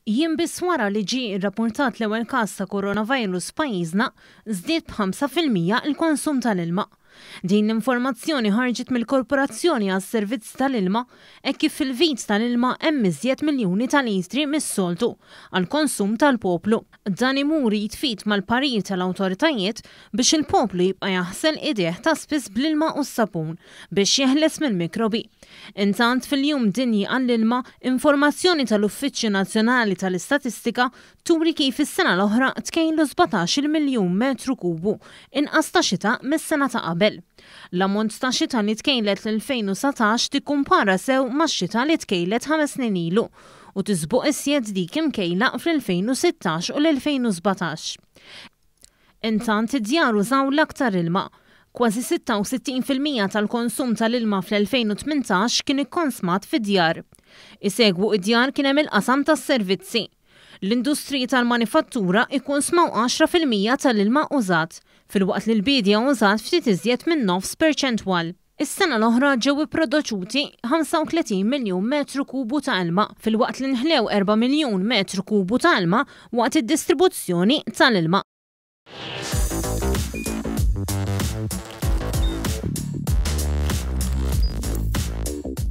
Jien biss wara li ġie rrapportat l-ewwel każ ta' coronavirus f'pajjiżna żdied b'5% il-konsum tal-ilma. Din l-informazzjoni ħarġet mill-Korporazzjoni għas-Servizz tal-Ilma hekk kif fil-vit tal-ilma hemm iżjed miljuni ta' litri mis-soltu għall-konsum tal-poplu. Dan imur jitfit mal-parir tal-awtoritajiet biex il-poplu jibqa' jaħsel idejh ta' spiss bl-ilma u s-sapun biex jeħles mill-mikrobi. Intant fil-jum dinji għall-ilma, informazzjoni tal-Uffiċċju Nazzjonali tal-Istatistika turi kif is-sena l-oħra tkejlu 17 miljun metru kubu inqas ta' xita mis-sena ta' qabel. L-ammont ta' xita li tkejlet l-2019 tikkumpara sew max-xita li tkejlet 5 snin ilu u tisbuq isjed dik imkejla fl-2016 u l-2017. Intant id-djar użaw l-aktar ilma. Kważi 66% tal-konsum tal-ilma fl-2018 kien ikkonsmat fid-djar. Isegwu id-djar kien hemm il-qasam tas-servizzi. L-industriji tal-manifattura ikkonsmaw 10% tal-ilma użat, filwaqt li l-bidja użat ftit iżjed minn 9%. Is-sena l-oħra ġew ipproduċuti 35 miljun metru kubu ta' ilma, filwaqt li nħlew 4 miljun metru kubu ta' ilma waqt id-distribuzzjoni tal-ilma.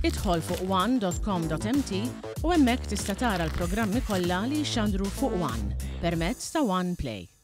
Idħol fuq one.com.mt u hemmhekk tista' tara l-programmi kollha li jxandru fuq One permezz ta' One Play.